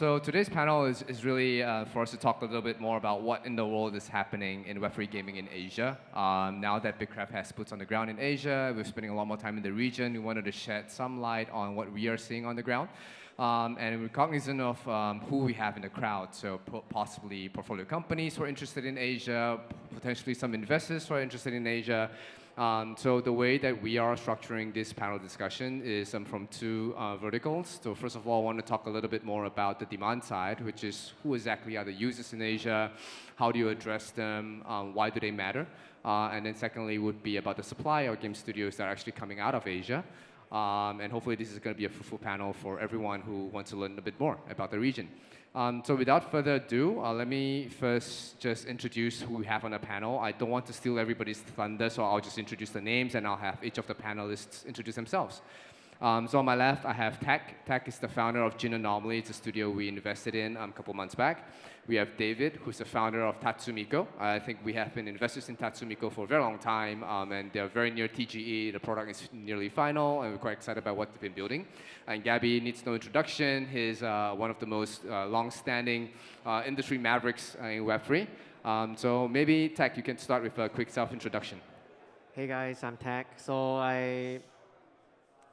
So today's panel is really for us to talk a little bit more about what in the world is happening in Web3 gaming in Asia. Now that BITKRAFT has boots on the ground in Asia, we're spending a lot more time in the region. We wanted to shed some light on what we are seeing on the ground. And we're cognizant of who we have in the crowd, so possibly portfolio companies who are interested in Asia, potentially some investors who are interested in Asia. So the way that we are structuring this panel discussion is from two verticals. So first of all, I want to talk a little bit more about the demand side, which is who exactly are the users in Asia, how do you address them, why do they matter? And then secondly would be about the supply of game studios that are actually coming out of Asia. And hopefully this is going to be a fruitful panel for everyone who wants to learn a bit more about the region. So without further ado, let me first just introduce who we have on the panel. I don't want to steal everybody's thunder, so I'll just introduce the names and I'll have each of the panelists introduce themselves. So on my left, I have Tack. Tack is the founder of Jin Anomaly. It's a studio we invested in a couple months back. We have David, who's the founder of Tatsu. I think we have been investors in Tatsu for a very long time, and they're very near TGE. The product is nearly final, and we're quite excited about what they've been building. And Gabby needs no introduction. He's one of the most long-standing industry mavericks in Web3. So maybe, Tack, you can start with a quick self-introduction. Hey guys, I'm Tack.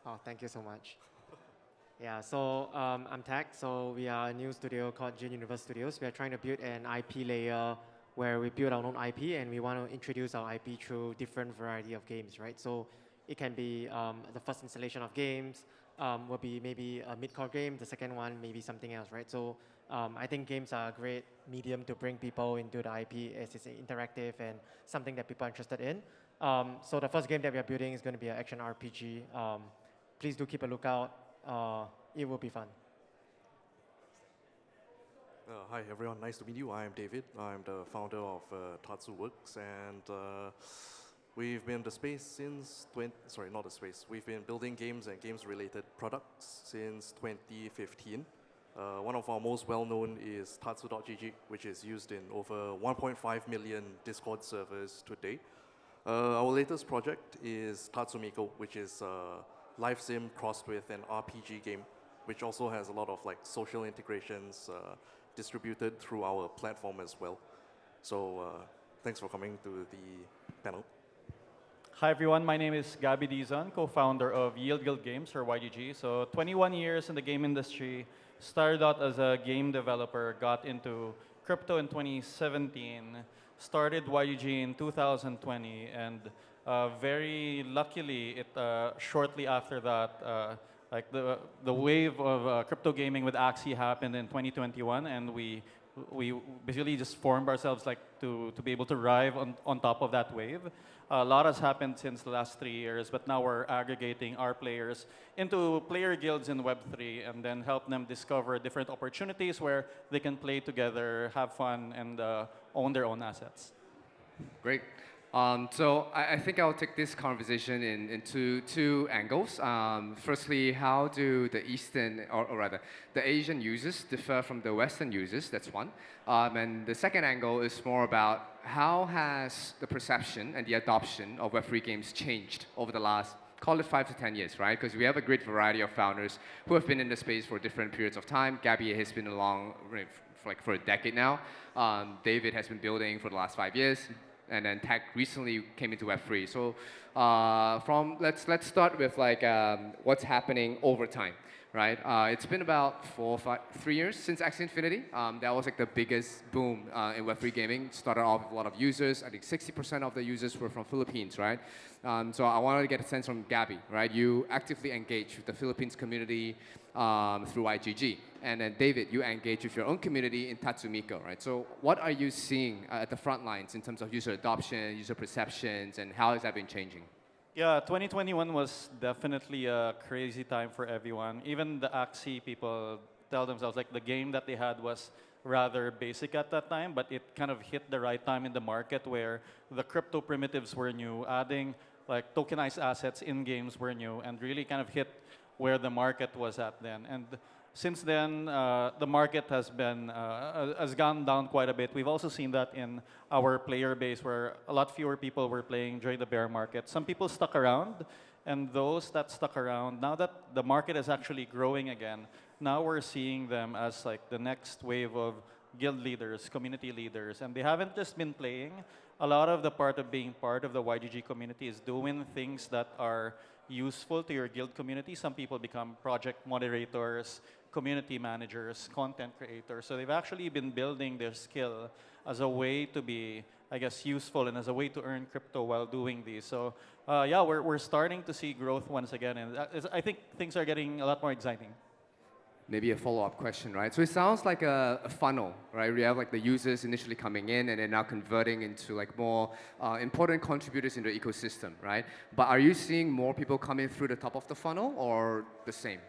Oh, thank you so much. Yeah, so I'm Tack. So we are a new studio called Jin Universe Studios. We are trying to build an IP layer where we build our own IP, and we want to introduce our IP through different variety of games, right? So it can be the first installation of games, will be maybe a mid-core game. The second one, maybe something else, right? So I think games are a great medium to bring people into the IP as it's interactive and something that people are interested in. So the first game that we are building is going to be an action RPG. Please do keep a lookout. It will be fun. Hi everyone, nice to meet you. I'm David. I'm the founder of Tatsu, and we've been in the space since we've been building games and games-related products since 2015. One of our most well-known is Tatsu.gg, which is used in over 1.5 million Discord servers today. Our latest project is Tatsu, which is live sim crossed with an RPG game, which also has a lot of social integrations distributed through our platform as well. So thanks for coming to the panel. Hi everyone, my name is Gabby Dizon, co-founder of Yield Guild Games, or YGG. So 21 years in the game industry, started out as a game developer, got into crypto in 2017, started YGG in 2020, and very luckily, shortly after that, the wave of crypto gaming with Axie happened in 2021, and we basically just formed ourselves to be able to ride on top of that wave. A lot has happened since the last 3 years, but now we're aggregating our players into player guilds in Web3 and then help them discover different opportunities where they can play together, have fun, and own their own assets. Great. So I think I'll take this conversation into two angles. Firstly, how do the Eastern, or rather, the Asian users differ from the Western users? That's one. And the second angle is more about how has the perception and the adoption of Web3 games changed over the last, call it 5 to 10 years, right? Because we have a great variety of founders who have been in the space for different periods of time. Gabby has been along for a decade now. David has been building for the last 5 years. And then Tack recently came into Web3. So let's start with what's happening over time, right? It's been about 3 years since Axie Infinity. That was the biggest boom in Web3 gaming. Started off with a lot of users. I think 60% of the users were from Philippines, right? So I wanted to get a sense from Gabby, right? You actively engage with the Philippines community through IGG. And then David, you engage with your own community in Tatsu, right? So what are you seeing at the front lines in terms of user adoption, user perceptions, and how has that been changing? Yeah, 2021 was definitely a crazy time for everyone. Even the Axie people tell themselves the game that they had was rather basic at that time, but it kind of hit the right time in the market where the crypto primitives were new, adding tokenized assets in games were new, and really kind of hit where the market was at then. And since then, the market has gone down quite a bit. We've also seen that in our player base, where a lot fewer people were playing during the bear market. Some people stuck around, and those that stuck around, now that the market is actually growing again, now we're seeing them as like the next wave of guild leaders, community leaders, and they haven't just been playing. A lot of the part of being part of the YGG community is doing things that are useful to your guild community. Some people become project moderators, community managers, content creators. So they've actually been building their skill as a way to be, I guess, useful and as a way to earn crypto while doing these. So yeah, we're starting to see growth once again, and I think things are getting a lot more exciting. Maybe a follow-up question, right? So it sounds like a funnel, right? We have like the users initially coming in and then now converting into like more important contributors in the ecosystem, right? But are you seeing more people coming through the top of the funnel or the same?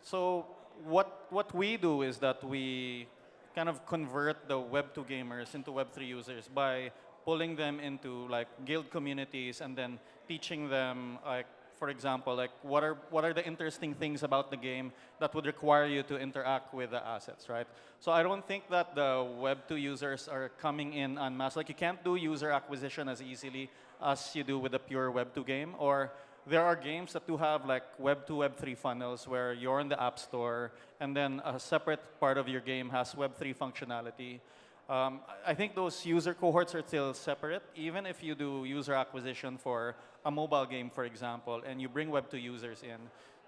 So what we do is that we kind of convert the Web2 gamers into Web3 users by pulling them into like guild communities and then teaching them, like, for example, like what are the interesting things about the game that would require you to interact with the assets, right? So I don't think that the Web2 users are coming in en masse. Like you can't do user acquisition as easily as you do with a pure Web2 game. Or there are games that do have like Web2, Web3 funnels where you're in the App Store and then a separate part of your game has Web3 functionality. I think those user cohorts are still separate. Even if you do user acquisition for a mobile game, for example, and you bring Web2 users in,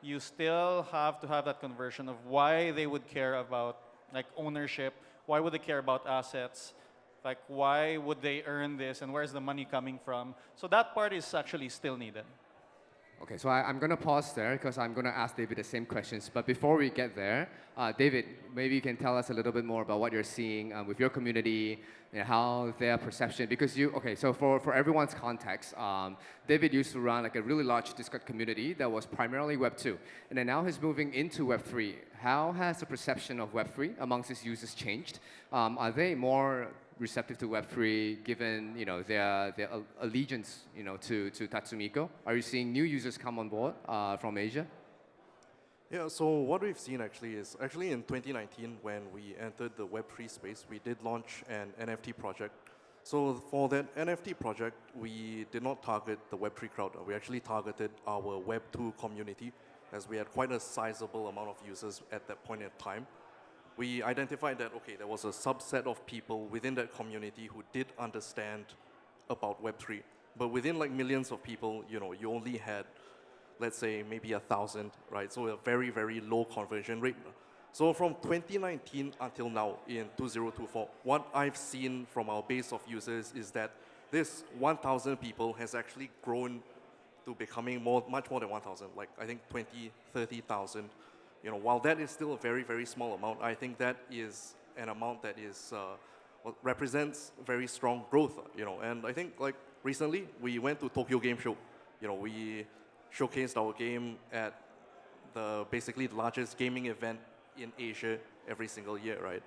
you still have to have that conversion of why they would care about like ownership, why would they care about assets, like why would they earn this, and where's the money coming from. So that part is actually still needed. Okay, so I'm going to pause there because I'm going to ask David the same questions. But before we get there, David, maybe you can tell us a little bit more about what you're seeing with your community, and how their perception, because okay, so for everyone's context, David used to run like a really large Discord community that was primarily Web2, and then now he's moving into Web3. How has the perception of Web3 amongst his users changed? Are they more receptive to Web3 given their allegiance to Tatsumiko? Are you seeing new users come on board from Asia? Yeah, so what we've seen actually is, in 2019 when we entered the Web3 space, we did launch an NFT project. So for that NFT project, we did not target the Web3 crowd. We actually targeted our Web2 community, as we had quite a sizable amount of users at that point in time. We identified that, okay, there was a subset of people within that community who did understand about Web3. But within like millions of people, you only had, let's say, maybe 1,000, right? So a very, very low conversion rate. So from 2019 until now, in 2024, what I've seen from our base of users is that this 1,000 people has actually grown to becoming much more than 1,000, like I think 20, 30,000. While that is still a very, very small amount, I think that is an amount that is represents very strong growth. And I think like recently we went to Tokyo Game Show. We showcased our game at basically the largest gaming event in Asia every single year, right?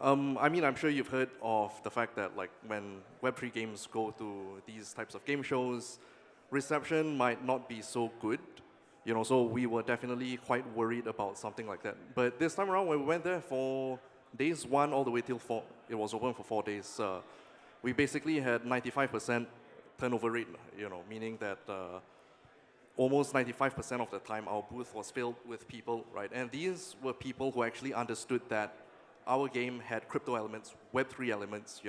I mean, I'm sure you've heard of the fact that like when Web3 games go to these types of game shows, reception might not be so good. So we were definitely quite worried about something like that. But this time around, when we went there for days 1 all the way till 4, it was open for 4 days. We basically had 95% turnover rate, meaning that almost 95% of the time our booth was filled with people, right? And these were people who actually understood that our game had crypto elements, Web3 elements,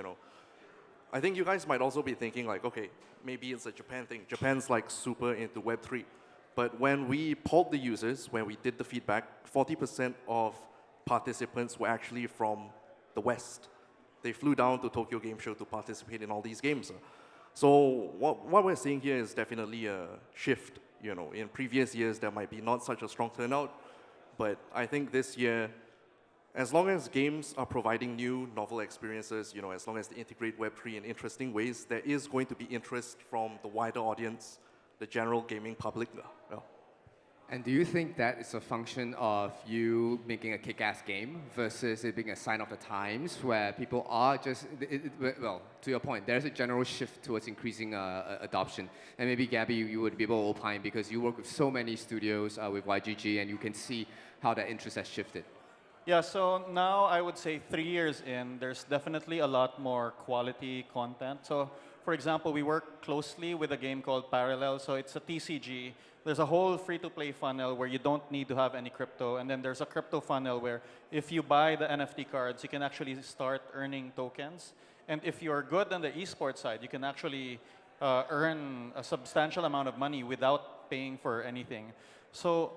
I think you guys might also be thinking like, okay, maybe it's a Japan thing. Japan's like super into Web3. But when we polled the users, when we did the feedback, 40% of participants were actually from the West. They flew down to Tokyo Game Show to participate in all these games. So what we're seeing here is definitely a shift. In previous years, there might be not such a strong turnout. But I think this year, as long as games are providing new, novel experiences, as long as they integrate Web3 in interesting ways, there is going to be interest from the wider audience, the general gaming public. Yeah. And do you think that is a function of you making a kick-ass game versus it being a sign of the times where people are just, well, to your point, there's a general shift towards increasing adoption. And maybe, Gabby, you would be able to opine because you work with so many studios with YGG and you can see how that interest has shifted. Yeah, so now I would say 3 years in, there's definitely a lot more quality content. So For example, we work closely with a game called Parallel. So it's a TCG. There's a whole free-to-play funnel where you don't need to have any crypto. And then there's a crypto funnel where if you buy the NFT cards, you can actually start earning tokens. And if you're good on the esports side, you can actually earn a substantial amount of money without paying for anything. So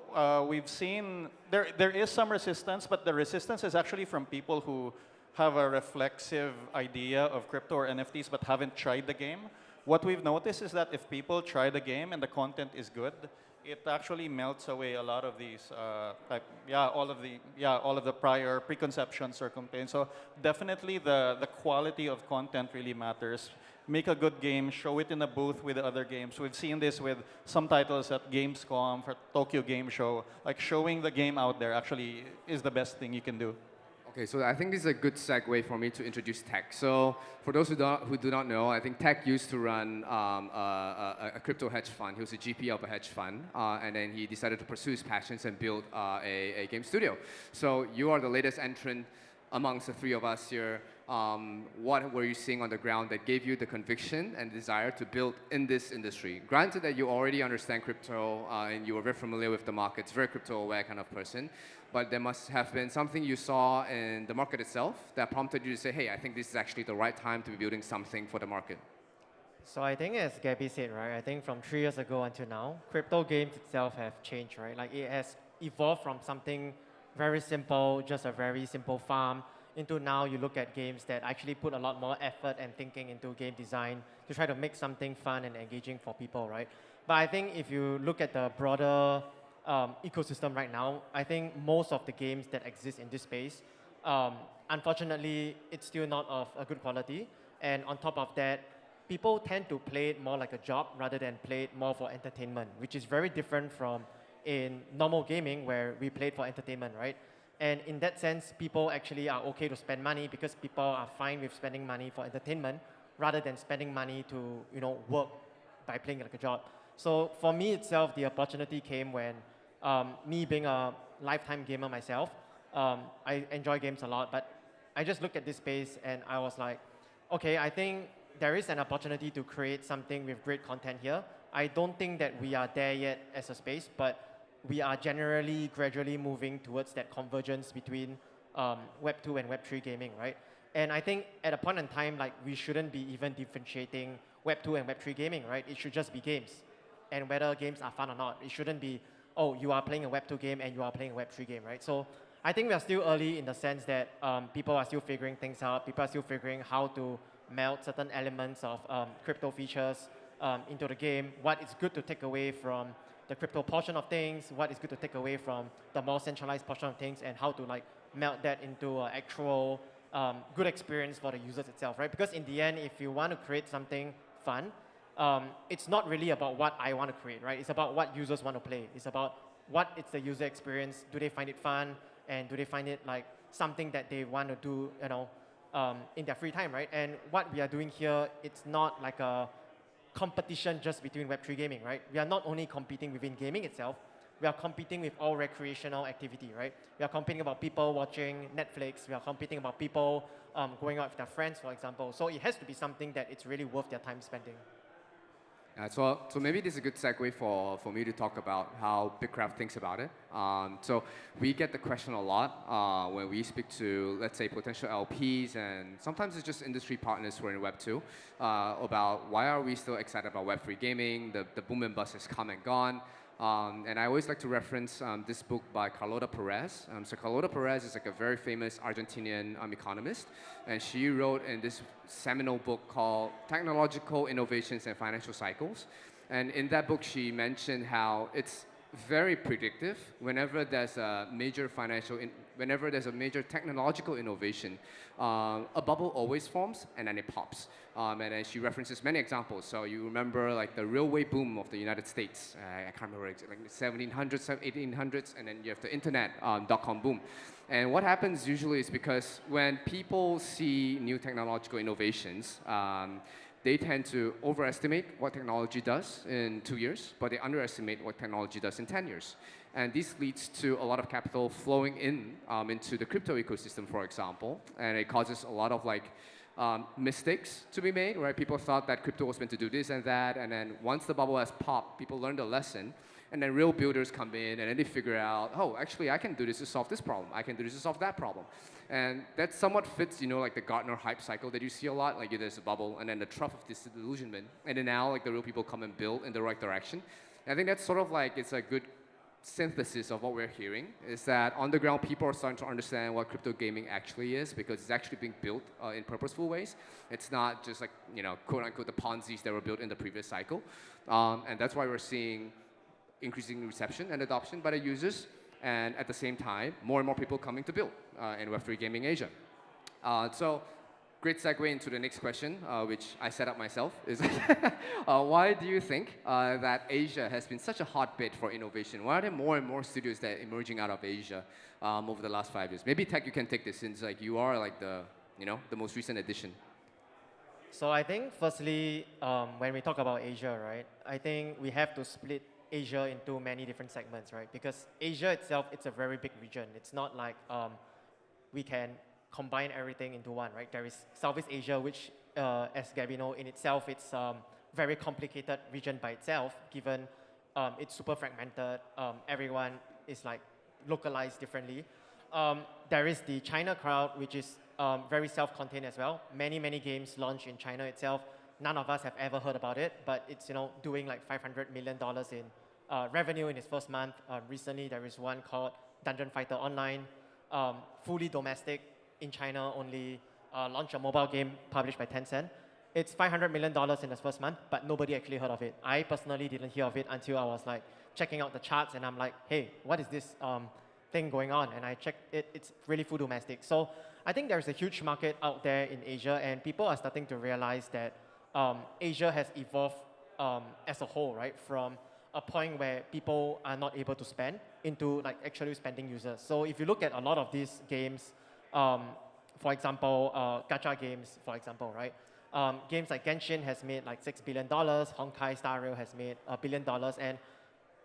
we've seen there is some resistance, but the resistance is actually from people who have a reflexive idea of crypto or NFTs but haven't tried the game. What we've noticed is that if people try the game and the content is good, it actually melts away a lot of these, all of the prior preconceptions or complaints. So definitely the quality of content really matters. Make a good game, show it in a booth with the other games. We've seen this with some titles at Gamescom, for Tokyo Game Show. Like showing the game out there actually is the best thing you can do. Okay, so I think this is a good segue for me to introduce Tack. So for those who do not know, I think Tack used to run a crypto hedge fund. He was a GP of a hedge fund, and then he decided to pursue his passions and build a game studio. So you are the latest entrant amongst the three of us here. What were you seeing on the ground that gave you the conviction and desire to build in this industry? Granted that you already understand crypto and you were very familiar with the markets, very crypto-aware kind of person, but there must have been something you saw in the market itself that prompted you to say, hey, I think this is actually the right time to be building something for the market. So I think as Gabby said, right, I think from 3 years ago until now, crypto games itself have changed, right? Like it has evolved from something very simple, just a very simple farm, into now you look at games that actually put a lot more effort and thinking into game design to try to make something fun and engaging for people, right? But I think if you look at the broader ecosystem right now, I think most of the games that exist in this space, unfortunately, it's still not of a good quality. And on top of that, people tend to play it more like a job rather than play it more for entertainment, which is very different from in normal gaming where we play it for entertainment, right? And in that sense, people actually are okay to spend money because people are fine with spending money for entertainment rather than spending money to work by playing like a job. So for me itself, the opportunity came when me being a lifetime gamer myself, I enjoy games a lot, but I just looked at this space and I was like, okay, I think there is an opportunity to create something with great content here. I don't think that we are there yet as a space, but we are generally gradually moving towards that convergence between Web 2 and Web 3 gaming, right? And I think at a point in time, like we shouldn't be even differentiating Web 2 and Web 3 gaming, right? It should just be games. And whether games are fun or not, it shouldn't be, oh, you are playing a Web 2 game and you are playing a Web 3 game, right? So I think we are still early in the sense that people are still figuring things out. People are still figuring how to meld certain elements of crypto features into the game, what is good to take away from the crypto portion of things, what is good to take away from the more centralized portion of things, and how to like melt that into an actual good experience for the users itself, right? Because in the end, if you want to create something fun, it's not really about what I want to create, right? It's about what users want to play. It's about what is the user experience. Do they find it fun? And do they find it like something that they want to do, in their free time, right? And what we are doing here, it's not like a competition just between Web3 gaming, right? We are not only competing within gaming itself, we are competing with all recreational activity, right? We are competing about people watching Netflix, we are competing about people going out with their friends, for example. So it has to be something that it's really worth their time spending. So maybe this is a good segue for me to talk about how BITKRAFT thinks about it. So we get the question a lot when we speak to, let's say, potential LPs, and sometimes it's just industry partners who are in Web 2, about why are we still excited about Web 3 gaming? The boom and bust has come and gone. And I always like to reference this book by Carlota Perez. So Carlota Perez is like a very famous Argentinian economist, and she wrote in this seminal book called Technological Innovations and Financial Cycles. And in that book, she mentioned how it's very predictive whenever there's a major whenever there's a major technological innovation, a bubble always forms and then it pops. And then she references many examples. So you remember like the railway boom of the United States. I can't remember exactly, like 1700s, 1800s, and then you have the internet, dot-com boom. And what happens usually is because when people see new technological innovations, they tend to overestimate what technology does in 2 years, but they underestimate what technology does in 10 years. And this leads to a lot of capital flowing into the crypto ecosystem, for example, and it causes a lot of like mistakes to be made, right? People thought that crypto was meant to do this and that, and then once the bubble has popped, people learned a lesson, and then real builders come in, and then they figure out, oh, actually, I can do this to solve this problem. I can do this to solve that problem. And that somewhat fits, like the Gartner hype cycle that you see a lot. Like there's a bubble, and then the trough of disillusionment, and then now like the real people come and build in the right direction. And I think that's sort of like it's a good synthesis of what we're hearing is that on the ground people are starting to understand what crypto gaming actually is because it's actually being built in purposeful ways. It's not just like quote unquote the Ponzi's that were built in the previous cycle, and that's why we're seeing increasing reception and adoption by the users, and at the same time more and more people coming to build in Web3 gaming Asia. So great segue into the next question, which I set up myself, is why do you think that Asia has been such a hotbed for innovation? Why are there more and more studios that are emerging out of Asia over the last 5 years? Maybe Tack, you can take this since like you are like the most recent addition. So I think firstly, when we talk about Asia, right, I think we have to split Asia into many different segments, right? Because Asia itself, it's a very big region. It's not like we can combine everything into one, right? There is Southeast Asia, which, as Gabby knows, in itself, it's a very complicated region by itself, given it's super fragmented. Everyone is like localized differently. There is the China crowd, which is very self-contained as well. Many games launch in China itself. None of us have ever heard about it, but it's doing like $500 million in revenue in its first month. Recently, there is one called Dungeon Fighter Online, fully domestic in China, only launched a mobile game published by Tencent. It's $500 million in its first month, but nobody actually heard of it. I personally didn't hear of it until I was like checking out the charts, and I'm like, hey, what is this thing going on? And I checked it, it's really full domestic. So I think there's a huge market out there in Asia, and people are starting to realize that Asia has evolved as a whole, right? From a point where people are not able to spend into like actually spending users. So if you look at a lot of these games, for example, gacha games, for example, right? Games like Genshin has made like $6 billion, Honkai Star Rail has made $1 billion, and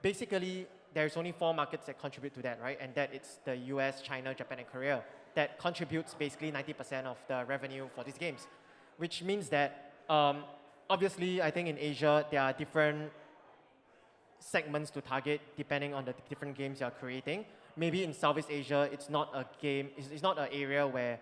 basically there's only 4 markets that contribute to that, right? And that it's the US, China, Japan, and Korea that contributes basically 90% of the revenue for these games, which means that obviously, I think in Asia, there are different segments to target depending on the different games you're creating. Maybe in Southeast Asia, it's not a game, it's not an area where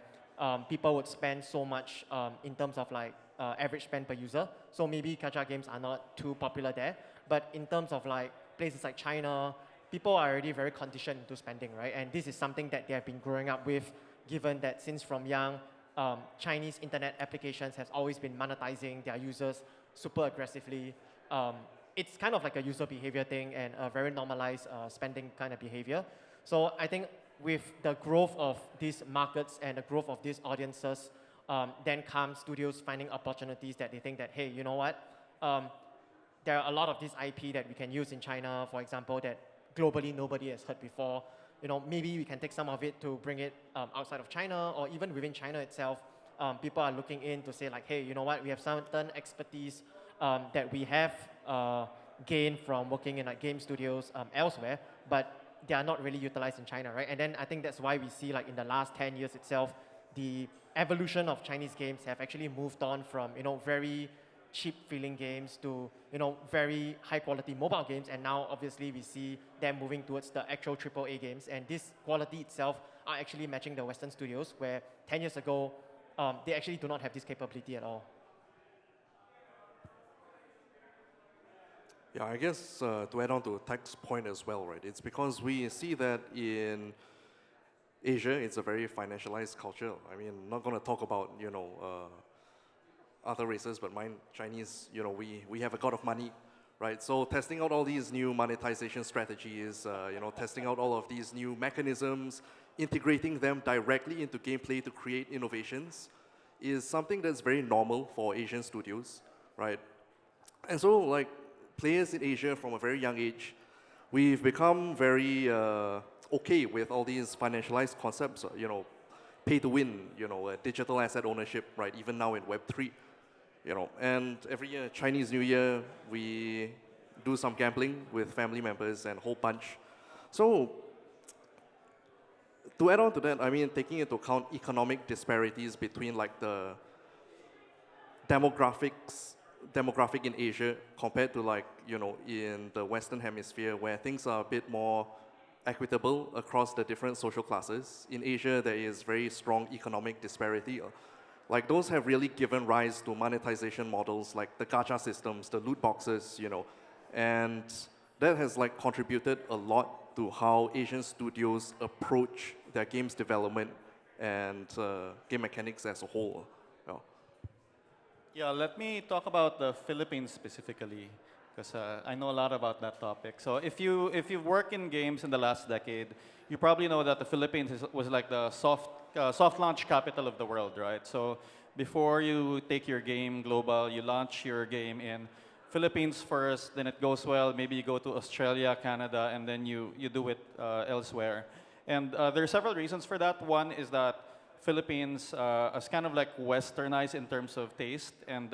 people would spend so much in terms of like average spend per user. So maybe gacha games are not too popular there. But in terms of like places like China, people are already very conditioned to spending, right? And this is something that they have been growing up with, given that since from young, Chinese internet applications has always been monetizing their users super aggressively. It's kind of like a user behavior thing and a very normalized spending kind of behavior. So I think with the growth of these markets and the growth of these audiences, then come studios finding opportunities that they think that, hey, you know what? There are a lot of this IP that we can use in China, for example, that globally nobody has heard before. Maybe we can take some of it to bring it outside of China, or even within China itself. People are looking in to say like, hey, you know what? We have certain expertise that we have gained from working in like game studios elsewhere, but they are not really utilized in China, right? And then I think that's why we see like in the last 10 years itself, the evolution of Chinese games have actually moved on from very cheap feeling games to very high quality mobile games, and now obviously we see them moving towards the actual AAA games, and this quality itself are actually matching the Western studios, where 10 years ago they actually do not have this capability at all. Yeah, I guess to add on to Tack's point as well, right? It's because we see that in Asia, it's a very financialized culture. I mean, I'm not going to talk about other races, but mine, Chinese, we have a god of money, right? So testing out all these new monetization strategies, testing out all of these new mechanisms, integrating them directly into gameplay to create innovations is something that's very normal for Asian studios, right? And so, like, players in Asia from a very young age, we've become very okay with all these financialized concepts, pay to win, digital asset ownership, right? Even now in Web3. And every year, Chinese New Year, we do some gambling with family members and a whole bunch. So, to add on to that, I mean, taking into account economic disparities between like the demographic in Asia compared to like, in the Western Hemisphere where things are a bit more equitable across the different social classes. In Asia, there is very strong economic disparity. Like those have really given rise to monetization models like the gacha systems, the loot boxes, and that has like contributed a lot to how Asian studios approach their games development and game mechanics as a whole. Yeah, let me talk about the Philippines specifically, because I know a lot about that topic. So if you work in games in the last decade, you probably know that the Philippines was like the soft launch capital of the world, right? So before you take your game global, you launch your game in Philippines first, then it goes well, maybe you go to Australia, Canada, and then you do it elsewhere. And there are several reasons for that. One is that Philippines is kind of like westernized in terms of taste, and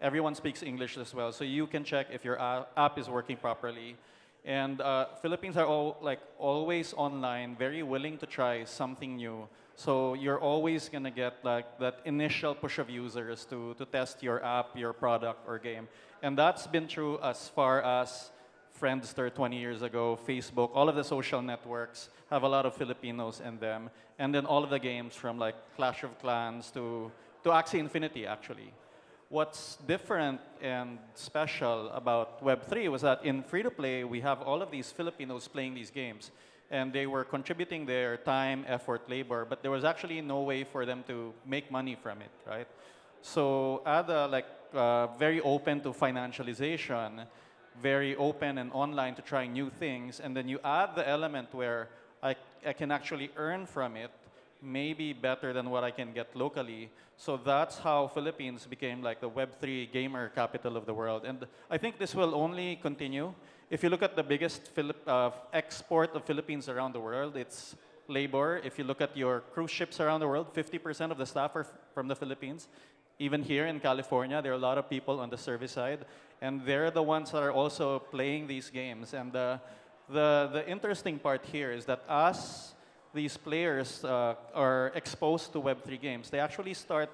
everyone speaks English as well, so you can check if your app is working properly. And Philippines are always online, very willing to try something new. So you're always gonna get like that initial push of users to test your app, your product, or game. And that's been true as far as Friendster 20 years ago, Facebook, all of the social networks have a lot of Filipinos in them. And then all of the games from like Clash of Clans to Axie Infinity, actually. What's different and special about Web3 was that in free-to-play, we have all of these Filipinos playing these games. And they were contributing their time, effort, labor, but there was actually no way for them to make money from it, right? So Ada, very open to financialization, very open and online to trying new things, and then you add the element where I can actually earn from it, maybe better than what I can get locally. So that's how Philippines became like the Web3 gamer capital of the world. And I think this will only continue. If you look at the biggest export of Philippines around the world, it's labor. If you look at your cruise ships around the world, 50% of the staff are from the Philippines. Even here in California, there are a lot of people on the service side, and they're the ones that are also playing these games. And the interesting part here is that as these players are exposed to Web3 games, they actually start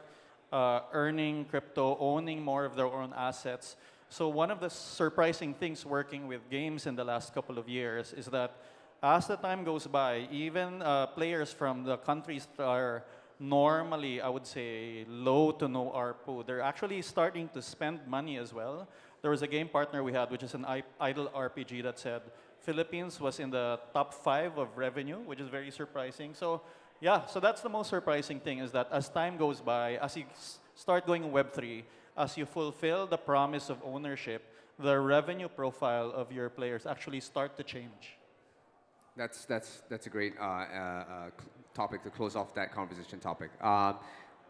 earning crypto, owning more of their own assets. So one of the surprising things working with games in the last couple of years is that as the time goes by, even players from the countries that are normally, I would say, low to no ARPU, they're actually starting to spend money as well. There was a game partner we had, which is an idle RPG, that said Philippines was in the top 5 of revenue, which is very surprising. So yeah, so that's the most surprising thing, is that as time goes by, as you start going Web3, as you fulfill the promise of ownership, the revenue profile of your players actually start to change. That's a great topic to close off that conversation topic.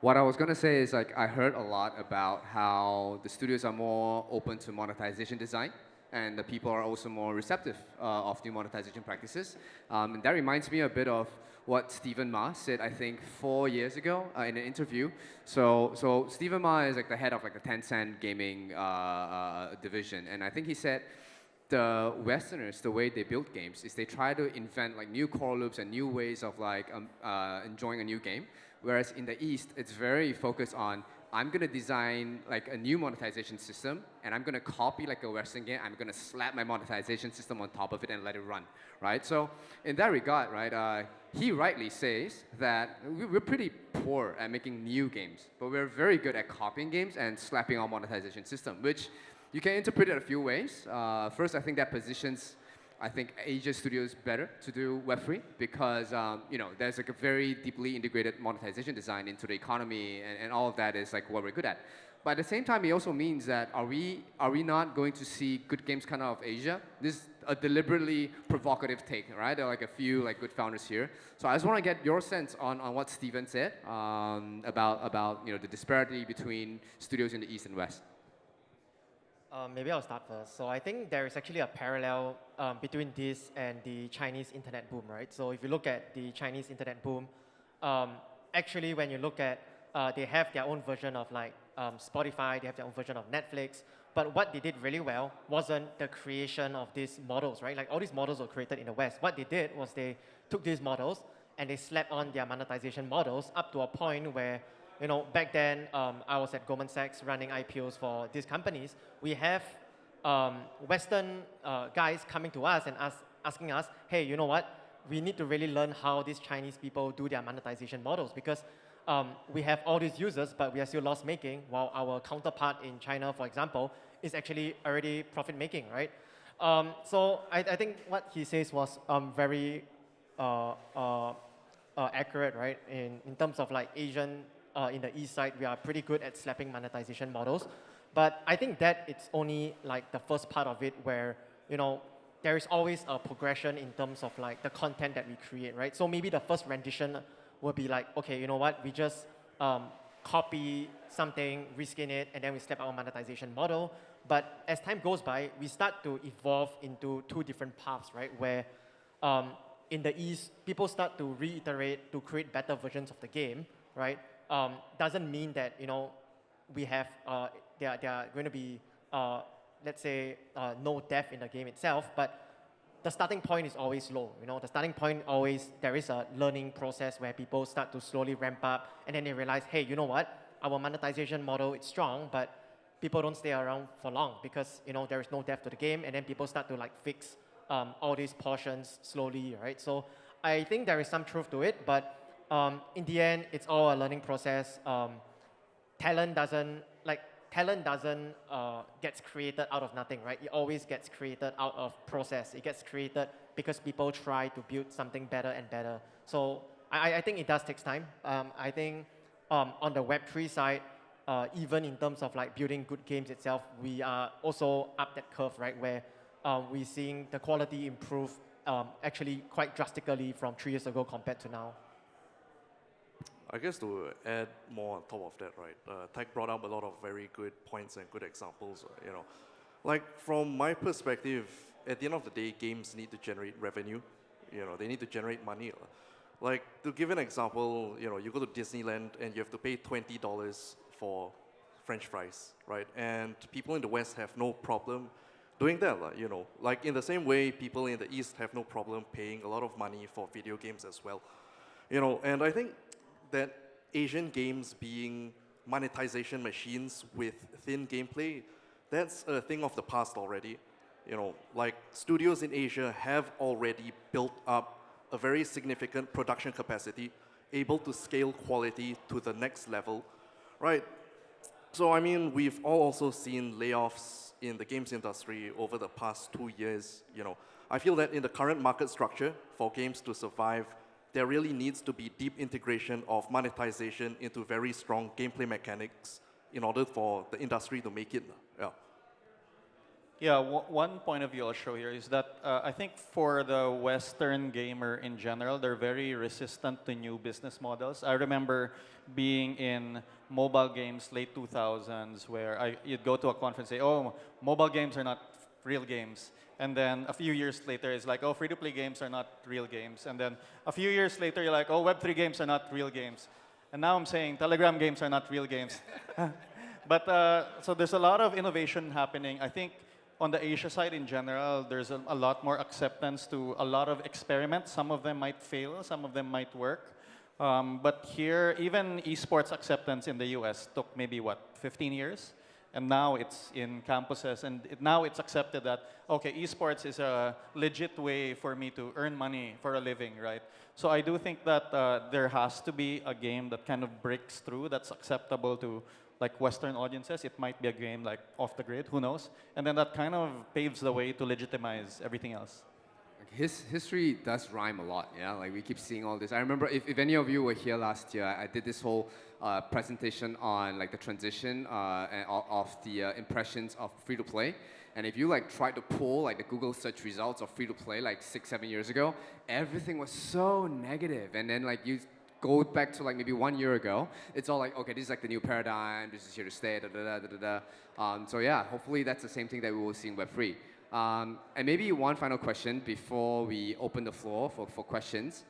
What I was going to say is, like, I heard a lot about how the studios are more open to monetization design, and the people are also more receptive of new monetization practices. And that reminds me a bit of what Stephen Ma said, I think, 4 years ago in an interview. So Stephen Ma is like the head of like the Tencent gaming division, and I think he said the Westerners, the way they build games is they try to invent like new core loops and new ways of like enjoying a new game. Whereas in the East, it's very focused on, I'm going to design like a new monetization system, and I'm going to copy like a Western game. I'm going to slap my monetization system on top of it and let it run, right? So in that regard, right, he rightly says that we're pretty poor at making new games, but we're very good at copying games and slapping our monetization system, which you can interpret it a few ways. First, I think that positions, Asia studios better to do Web3 because there's like a very deeply integrated monetization design into the economy, and all of that is like what we're good at. But at the same time, it also means that are we not going to see good games come out of Asia? This is a deliberately provocative take, right? There are like a few like good founders here. So I just want to get your sense on what Steven said about the disparity between studios in the East and West. Maybe I'll start first. So I think there is actually a parallel between this and the Chinese internet boom, right? So if you look at the Chinese internet boom, actually when you look at, they have their own version of like Spotify, they have their own version of Netflix, but what they did really well wasn't the creation of these models, right? Like all these models were created in the West. What they did was they took these models and they slapped on their monetization models up to a point where back then I was at Goldman Sachs running IPOs for these companies. We have Western guys coming to us and asking us, hey, you know what? We need to really learn how these Chinese people do their monetization models because we have all these users, but we are still loss-making, while our counterpart in China, for example, is actually already profit-making, right? So I think what he says was very accurate, right? In terms of like Asian, in the East side, we are pretty good at slapping monetization models. But I think that it's only like the first part of it where, there is always a progression in terms of like the content that we create, right? So maybe the first rendition will be like, okay, you know what? We just copy something, reskin it, and then we slap our monetization model. But as time goes by, we start to evolve into two different paths, right? Where in the East, people start to reiterate to create better versions of the game, right? Doesn't mean that, we have, there are going to be, let's say, no depth in the game itself, but the starting point is always low. The starting point always, there is a learning process where people start to slowly ramp up, and then they realize, hey, you know what? Our monetization model is strong, but people don't stay around for long because there is no depth to the game, and then people start to like fix all these portions slowly, right? So I think there is some truth to it, but in the end, it's all a learning process. Talent doesn't gets created out of nothing, right? It always gets created out of process. It gets created because people try to build something better and better. So I think it does take time. I think on the Web3 side, even in terms of like building good games itself, we are also up that curve, right? Where we're seeing the quality improve actually quite drastically from 3 years ago compared to now. I guess to add more on top of that, right? Tack brought up a lot of very good points and good examples. Like from my perspective, at the end of the day, games need to generate revenue. They need to generate money. Like to give an example, you go to Disneyland and you have to pay $20 for French fries, right? And people in the West have no problem doing that, Like in the same way, people in the East have no problem paying a lot of money for video games as well. And I think that Asian games being monetization machines with thin gameplay, that's a thing of the past already. Like studios in Asia have already built up a very significant production capacity, able to scale quality to the next level, right? So I mean, we've all also seen layoffs in the games industry over the past 2 years. I feel that in the current market structure, for games to survive, there really needs to be deep integration of monetization into very strong gameplay mechanics in order for the industry to make it. Yeah. Yeah, one point of view I'll show here is that I think for the Western gamer in general, they're very resistant to new business models. I remember being in mobile games late 2000s where you'd go to a conference and say, oh, mobile games are not real games. And then a few years later, it's like, oh, free-to-play games are not real games. And then a few years later, you're like, oh, Web3 games are not real games. And now I'm saying Telegram games are not real games. But so there's a lot of innovation happening. I think on the Asia side in general, there's a lot more acceptance to a lot of experiments. Some of them might fail, some of them might work. But here, even esports acceptance in the US took maybe, 15 years? And now it's in campuses, and now it's accepted that, okay, esports is a legit way for me to earn money for a living, right? So I do think that there has to be a game that kind of breaks through, that's acceptable to like Western audiences. It might be a game like Off the Grid, who knows? And then that kind of paves the way to legitimize everything else. History does rhyme a lot, yeah? Like we keep seeing all this. I remember if any of you were here last year, I did this whole presentation on like the transition of the impressions of free-to-play. And if you like tried to pull like the Google search results of free-to-play like 6-7 years ago, everything was so negative. And then like you go back to like maybe 1 year ago, it's all like, okay, this is like the new paradigm, this is here to stay, da da da da da da. So yeah, hopefully that's the same thing that we will see in Web3. And maybe one final question before we open the floor for questions.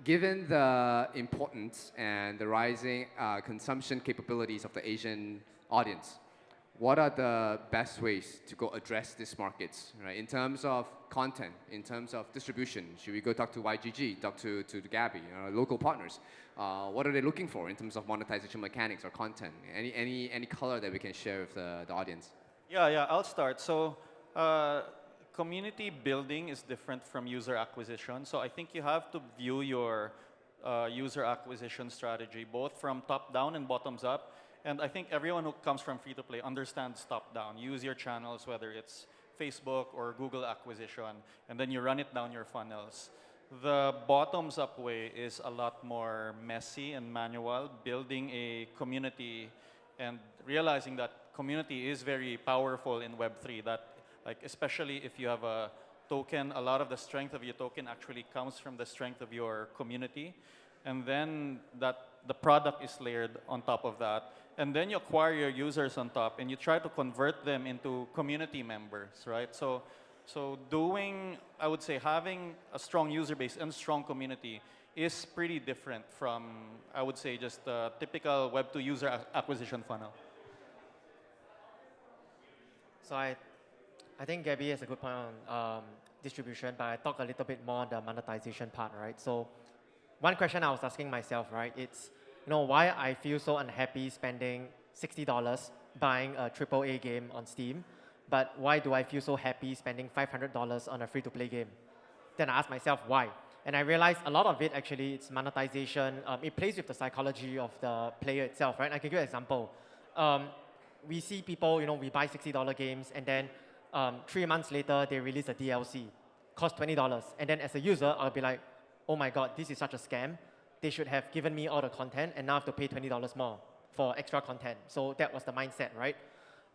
Given the importance and the rising consumption capabilities of the Asian audience, what are the best ways to go address these markets, right? In terms of content, in terms of distribution, should we go talk to YGG, talk to Gabby, local partners? What are they looking for in terms of monetization mechanics or content? Any color that we can share with the audience? Yeah, I'll start. So community building is different from user acquisition. So I think you have to view your user acquisition strategy both from top down and bottoms up. And I think everyone who comes from free-to-play understands top-down. Use your channels, whether it's Facebook or Google acquisition, and then you run it down your funnels. The bottoms-up way is a lot more messy and manual, building a community and realizing that community is very powerful in Web3, that like, especially if you have a token, a lot of the strength of your token actually comes from the strength of your community. And then the product is layered on top of that. And then you acquire your users on top, and you try to convert them into community members, right? So I would say, having a strong user base and strong community is pretty different from, I would say, just a typical Web2 user acquisition funnel. So I think Gabby has a good point on distribution, but I talk a little bit more on the monetization part, right? So one question I was asking myself, right, it's, why I feel so unhappy spending $60 buying a AAA game on Steam, but why do I feel so happy spending $500 on a free-to-play game? Then I ask myself why. And I realized a lot of it actually, it's monetization. It plays with the psychology of the player itself, right? I can give you an example. We see people, we buy $60 games, and then 3 months later, they release a DLC, cost $20. And then as a user, I'll be like, oh my God, this is such a scam. They should have given me all the content, and now I have to pay $20 more for extra content. So that was the mindset, right?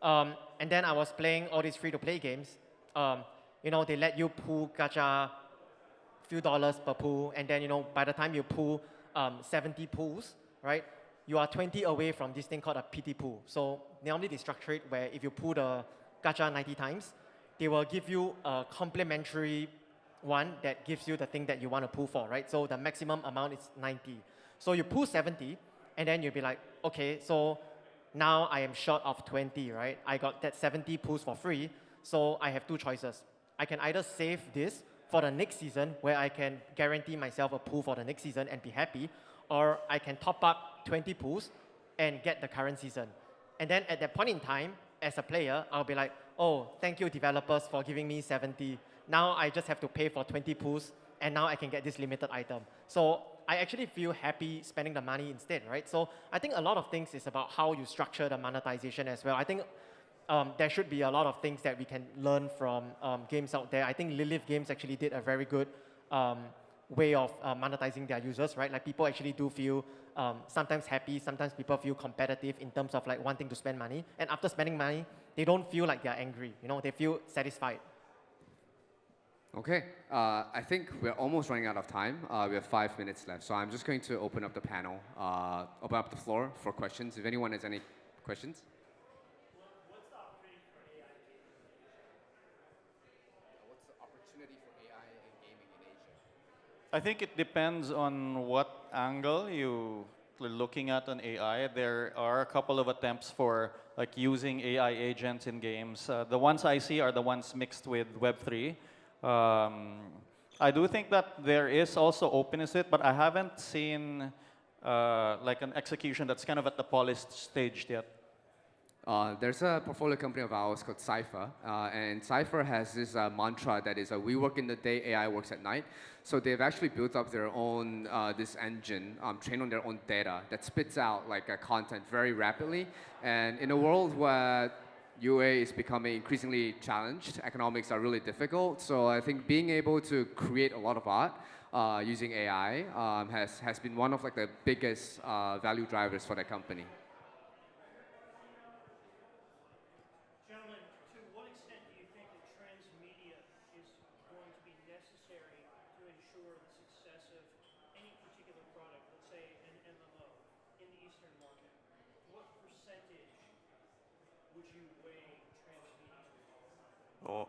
And then I was playing all these free-to-play games. They let you pull gacha, few dollars per pull, and then by the time you pull 70 pulls, right, you are 20 away from this thing called a PT pool. So normally they structure it where if you pull the gacha 90 times, they will give you a complimentary one that gives you the thing that you want to pull for, right? So the maximum amount is 90. So you pull 70, and then you'll be like, okay, so now I am short of 20, right? I got that 70 pulls for free, so I have two choices. I can either save this for the next season, where I can guarantee myself a pull for the next season and be happy, or I can top up 20 pulls and get the current season. And then at that point in time, as a player, I'll be like, oh, thank you developers for giving me 70. Now I just have to pay for 20 pulls, and now I can get this limited item. So I actually feel happy spending the money instead, right? So I think a lot of things is about how you structure the monetization as well. I think there should be a lot of things that we can learn from games out there. I think Lilith Games actually did a very good way of monetizing their users, right? Like people actually do feel sometimes happy, sometimes people feel competitive in terms of like wanting to spend money. And after spending money, they don't feel like they're angry, they feel satisfied. Okay, I think we're almost running out of time. We have 5 minutes left, so I'm just going to open up the panel, open up the floor for questions. If anyone has any questions. What's the opportunity for AI gaming? What's the opportunity for AI and gaming in Asia? I think it depends on what angle you're looking at on AI. There are a couple of attempts for like using AI agents in games. The ones I see are the ones mixed with Web3. I do think that there is also openness to it, but I haven't seen like an execution that's kind of at the polished stage yet. There's a portfolio company of ours called Cypher, and Cypher has this mantra that is, we work in the day, AI works at night. So they've actually built up their own, this engine, trained on their own data that spits out like content very rapidly. And in a world where UA is becoming increasingly challenged, economics are really difficult. So I think being able to create a lot of art using AI has been one of like the biggest value drivers for the company. Gentlemen, to what extent do you think that transmedia is going to be necessary to ensure the success of any particular product, let's say an MMO, in the Eastern market? What percentage would you weigh transmedia? Oh,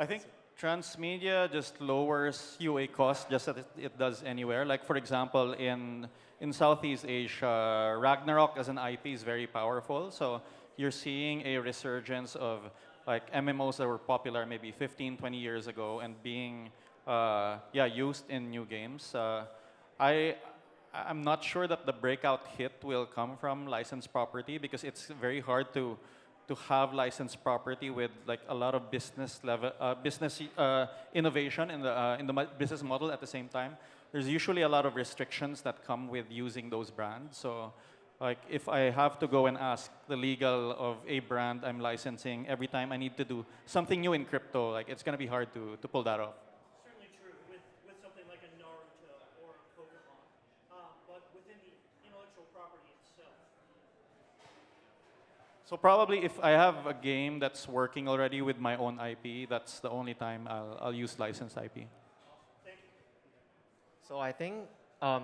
I think Transmedia just lowers UA costs just as it does anywhere. Like for example, in Southeast Asia, Ragnarok as an IP is very powerful. So you're seeing a resurgence of like MMOs that were popular maybe 15, 20 years ago and being used in new games. I'm not sure that the breakout hit will come from licensed property because it's very hard to have licensed property with like a lot of business innovation in the business model at the same time. There's usually a lot of restrictions that come with using those brands. So like if I have to go and ask the legal of a brand I'm licensing every time I need to do something new in crypto, like it's going to be hard to pull that off. Certainly true with something like a Naruto or a Pokemon, but within the intellectual property itself. So probably if I have a game that's working already with my own IP, that's the only time I'll use licensed IP. Thank you. So I think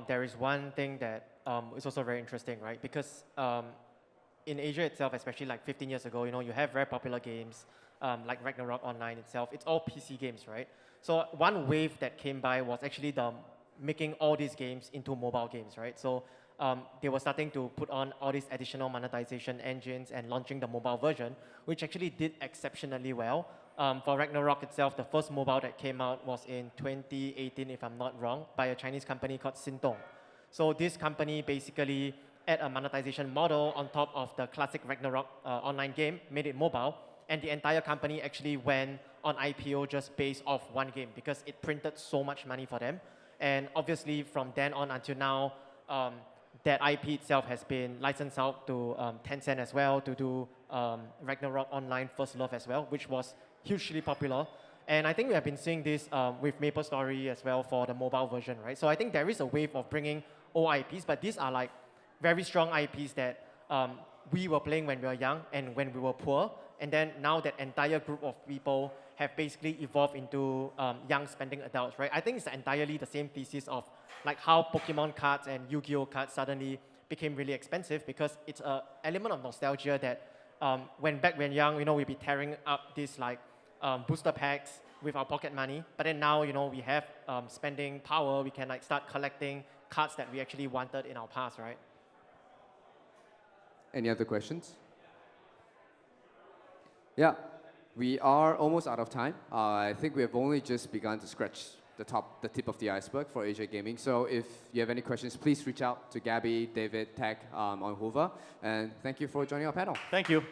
there is one thing that is also very interesting, right? Because in Asia itself, especially like 15 years ago, you have very popular games like Ragnarok Online itself. It's all PC games, right? So one wave that came by was actually making all these games into mobile games, right? So they were starting to put on all these additional monetization engines and launching the mobile version, which actually did exceptionally well. For Ragnarok itself, the first mobile that came out was in 2018, if I'm not wrong, by a Chinese company called Sintong. So this company basically add a monetization model on top of the classic Ragnarok online game, made it mobile, and the entire company actually went on IPO just based off one game because it printed so much money for them. And obviously from then on until now, that IP itself has been licensed out to Tencent as well to do Ragnarok Online First Love as well, which was hugely popular. And I think we have been seeing this with MapleStory as well for the mobile version, right? So I think there is a wave of bringing old IPs, but these are like very strong IPs that we were playing when we were young and when we were poor. And then now that entire group of people have basically evolved into young spending adults, right? I think it's entirely the same thesis of like how Pokemon cards and Yu-Gi-Oh cards suddenly became really expensive because it's an element of nostalgia that when young, we'd be tearing up these like booster packs with our pocket money. But then now, we have spending power. We can like start collecting cards that we actually wanted in our past, right? Any other questions? Yeah, we are almost out of time. I think we have only just begun to scratch the tip of the iceberg for Asia Gaming. So if you have any questions, please reach out to Gabby, David, Tack on Hoover. And thank you for joining our panel. Thank you.